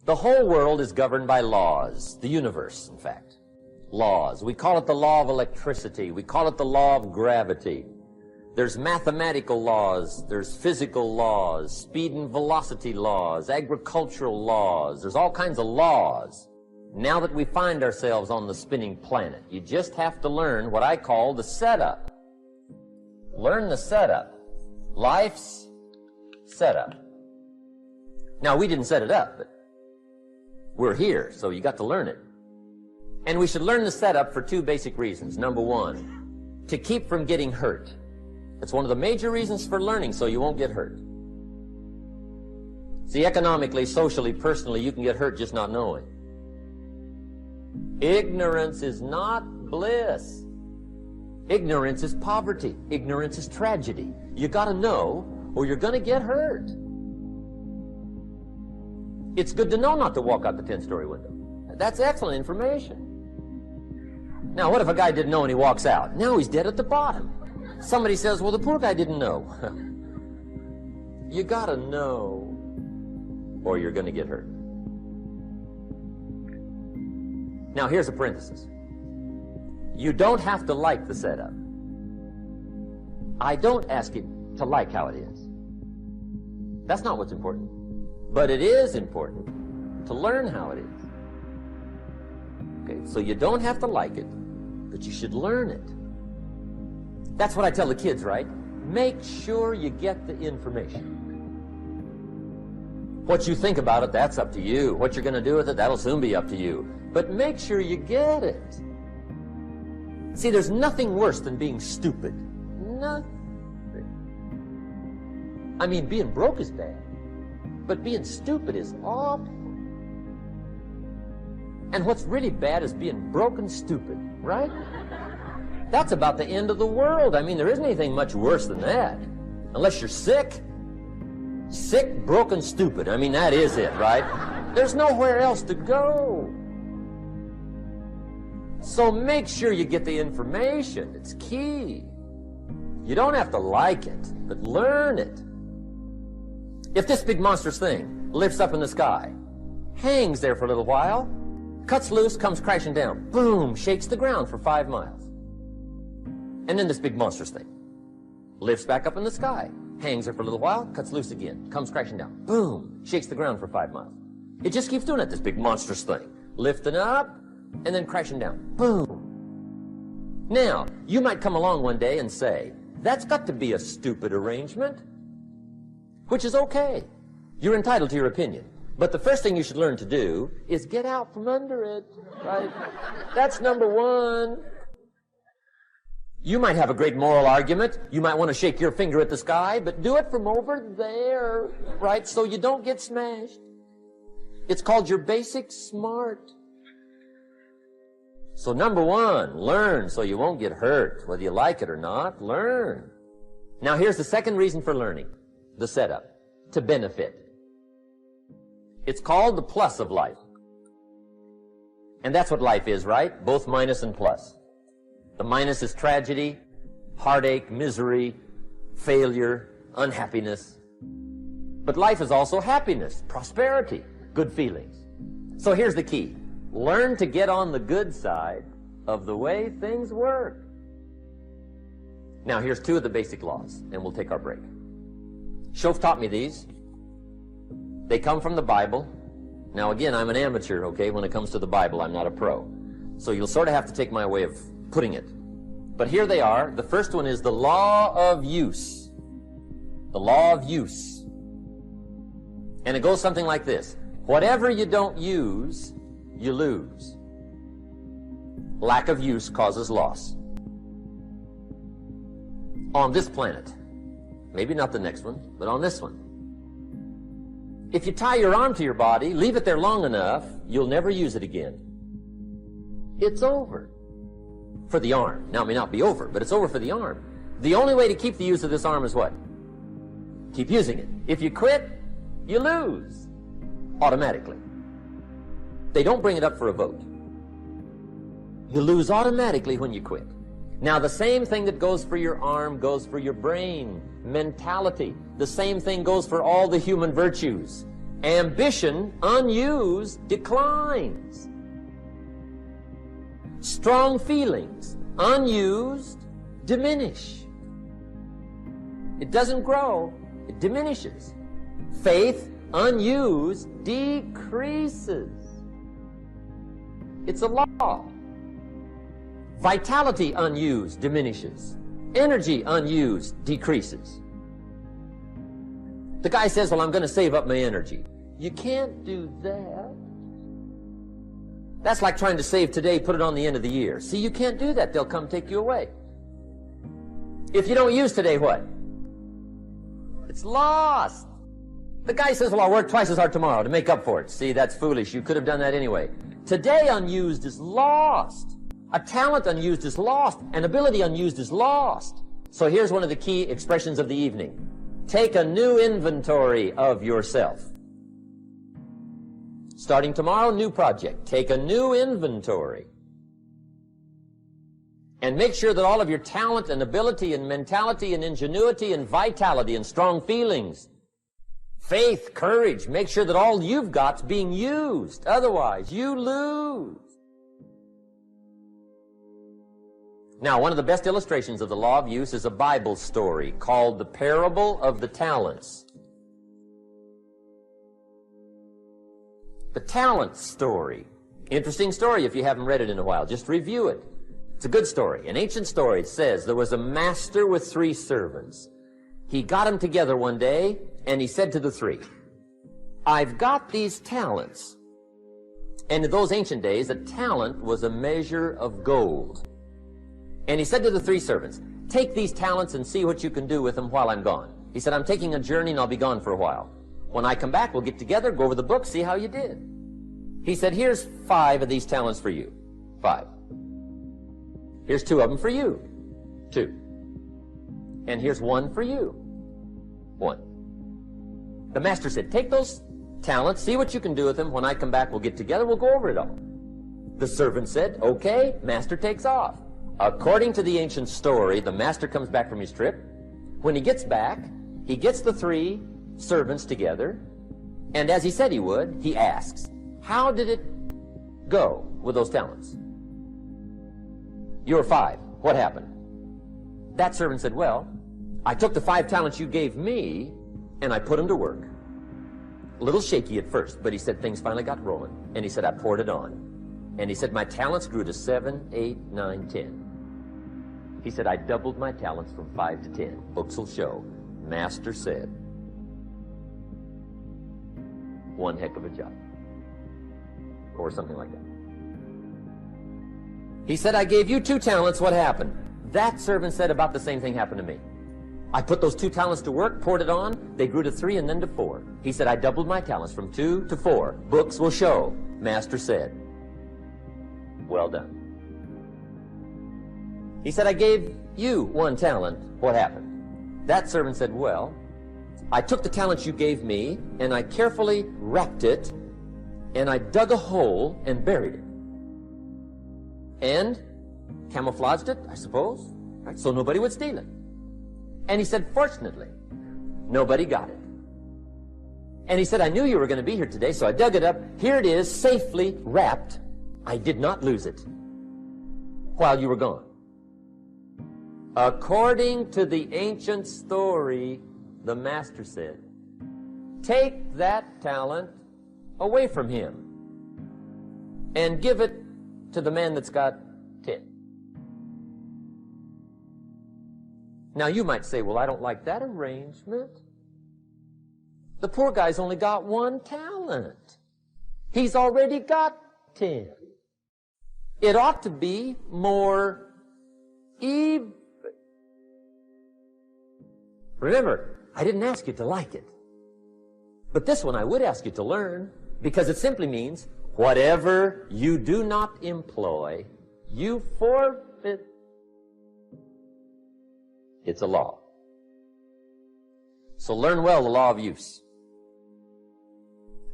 The whole world is governed by laws, the universe, in fact. Laws. We call it the law of electricity. We call it the law of gravity. There's mathematical laws, there's physical laws, speed and velocity laws, agricultural laws. There's all kinds of laws. Now that we find ourselves on the spinning planet, you just have to learn what I call the setup. Learn the setup. Life's setup. Now, we didn't set it up, but we're here, so you got to learn it. And we should learn the setup for two basic reasons. Number one, to keep from getting hurt. It's one of the major reasons for learning, so you won't get hurt. See, economically, socially, personally, you can get hurt just not knowing. Ignorance is not bliss. Ignorance is poverty. Ignorance is tragedy. You gotta know, or you're gonna get hurt. It's good to know not to walk out the 10-story window. That's excellent information. Now, what if a guy didn't know and he walks out? Now he's dead at the bottom. Somebody says, well, the poor guy didn't know. You gotta know, or you're gonna get hurt. Now, here's a parenthesis. You don't have to like the setup. I don't ask you to like how it is. That's not what's important. But it is important to learn how it is. Okay, so you don't have to like it, but you should learn it. That's what I tell the kids, right? Make sure you get the information. What you think about it, that's up to you. What you're going to do with it, that'll soon be up to you. But make sure you get it. See, there's nothing worse than being stupid. Nothing. I mean, being broke is bad, but being stupid is awful. And what's really bad is being broke and stupid, right? That's about the end of the world. I mean, there isn't anything much worse than that. Unless you're sick. Sick, broken, stupid. I mean, that is it, right? There's nowhere else to go. So make sure you get the information. It's key. You don't have to like it, but learn it. If this big monstrous thing lifts up in the sky, hangs there for a little while, cuts loose, comes crashing down, boom, shakes the ground for 5 miles. And then this big monstrous thing lifts back up in the sky, hangs there for a little while, cuts loose again, comes crashing down, boom, shakes the ground for 5 miles. It just keeps doing it, this big monstrous thing. Lifting up, and then crashing down, boom. Now, you might come along one day and say, that's got to be a stupid arrangement, which is okay. You're entitled to your opinion. But the first thing you should learn to do is get out from under it, right? That's number one. You might have a great moral argument. You might want to shake your finger at the sky, but do it from over there, right? So you don't get smashed. It's called your basic smart. So number one, learn so you won't get hurt. Whether you like it or not, learn. Now here's the second reason for learning, the setup, to benefit. It's called the plus of life. And that's what life is, right? Both minus and plus. The minus is tragedy, heartache, misery, failure, unhappiness. But life is also happiness, prosperity, good feelings. So here's the key. Learn to get on the good side of the way things work. Now here's two of the basic laws, and we'll take our break. Shof taught me these. They come from the Bible. Now again, I'm an amateur, okay, when it comes to the Bible. I'm not a pro. So you'll sort of have to take my way of putting it. But here they are. The first one is the law of use. The law of use. And it goes something like this. Whatever you don't use, you lose. Lack of use causes loss. On this planet. Maybe not the next one, but on this one. If you tie your arm to your body, leave it there long enough, you'll never use it again. It's over. For the arm. Now, it may not be over, but it's over for the arm. The only way to keep the use of this arm is what? Keep using it. If you quit, you lose. Automatically. They don't bring it up for a vote. You lose automatically when you quit. Now, the same thing that goes for your arm goes for your brain, mentality. The same thing goes for all the human virtues. Ambition, unused, declines. Strong feelings, unused, diminish. It doesn't grow, it diminishes. Faith, unused, decreases. It's a law. Vitality, unused, diminishes. Energy, unused, decreases. The guy says, well, I'm going to save up my energy. You can't do that. That's like trying to save today, put it on the end of the year. See, you can't do that. They'll come take you away. If you don't use today, what? It's lost. The guy says, well, I'll work twice as hard tomorrow to make up for it. See, that's foolish. You could have done that anyway. Today unused is lost. A talent unused is lost. An ability unused is lost. So here's one of the key expressions of the evening. Take a new inventory of yourself. Starting tomorrow, new project. Take a new inventory. And make sure that all of your talent and ability and mentality and ingenuity and vitality and strong feelings, faith, courage, make sure that all you've got's being used. Otherwise, you lose. Now, one of the best illustrations of the law of use is a Bible story called the Parable of the Talents. The talent story. Interesting story if you haven't read it in a while. Just review it. It's a good story. An ancient story. It says there was a master with 3 servants. He got them together one day, and he said to the 3, I've got these talents. And in those ancient days, a talent was a measure of gold. And he said to the 3 servants, take these talents and see what you can do with them while I'm gone. He said, I'm taking a journey and I'll be gone for a while. When I come back, we'll get together, go over the book, see how you did. He said, here's 5 of these talents for you. 5. Here's 2 of them for you. 2. And here's 1 for you. 1. The master said, take those talents, see what you can do with them. When I come back, we'll get together, we'll go over it all. The servant said, okay, master takes off. According to the ancient story, the master comes back from his trip. When he gets back, he gets the 3 servants together, and as he said he would, he asks, how did it go with those talents? You were 5. What happened? That servant said, well, I took the 5 talents you gave me, and I put them to work. A little shaky at first, but he said things finally got rolling, and he said, I poured it on. And he said, my talents grew to 7, 8, 9, 10. He said, I doubled my talents from 5 to 10. Books will show. Master said, one heck of a job. Or something like that. He said, I gave you 2 talents. What happened? That servant said, about the same thing happened to me. I put those 2 talents to work, poured it on. They grew to 3 and then to 4. He said, I doubled my talents from 2 to 4. Books will show. Master said, well done. He said, I gave you 1 talent. What happened? That servant said, well, I took the talents you gave me, and I carefully wrapped it, and I dug a hole and buried it. And camouflaged it, I suppose, right? So nobody would steal it. And he said, fortunately, nobody got it. And he said, I knew you were going to be here today, so I dug it up. Here it is, safely wrapped. I did not lose it while you were gone. According to the ancient story, the master said, take that talent away from him and give it to the man that's got 10. Now you might say, well, I don't like that arrangement. The poor guy's only got 1 talent. He's already got 10. It ought to be more even. Remember, I didn't ask you to like it. But this one I would ask you to learn, because it simply means whatever you do not employ, you forfeit. It's a law. So learn well the law of use.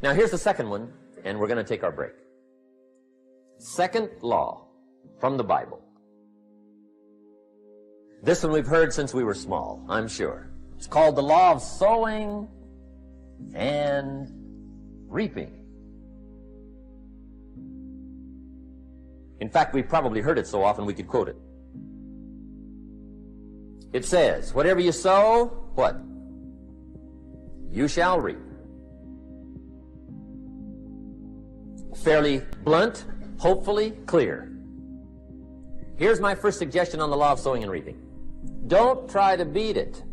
Now here's the second one, and we're going to take our break. Second law from the Bible. This one we've heard since we were small, I'm sure. It's called the law of sowing and reaping. In fact, we've probably heard it so often we could quote it. It says, whatever you sow, what? You shall reap. Fairly blunt, hopefully clear. Here's my first suggestion on the law of sowing and reaping. Don't try to beat it.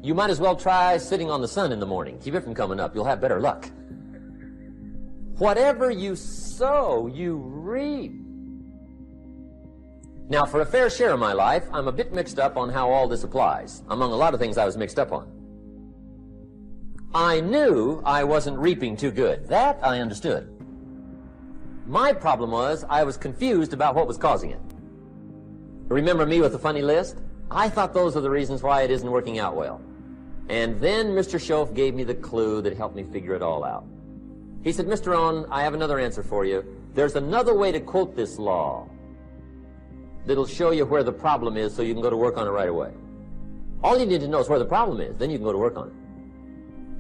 You might as well try sitting on the sun in the morning. Keep it from coming up. You'll have better luck. Whatever you sow, you reap. Now, for a fair share of my life, I'm a bit mixed up on how all this applies. Among a lot of things I was mixed up on. I knew I wasn't reaping too good. That I understood. My problem was I was confused about what was causing it. Remember me with the funny list? I thought those are the reasons why it isn't working out well. And then Mr. Schoaf gave me the clue that helped me figure it all out. He said, Mr. Rohn, I have another answer for you. There's another way to quote this law that'll show you where the problem is so you can go to work on it right away. All you need to know is where the problem is, then you can go to work on it.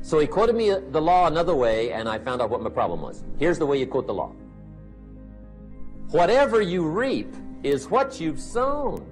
So he quoted me the law another way, and I found out what my problem was. Here's the way you quote the law. Whatever you reap is what you've sown.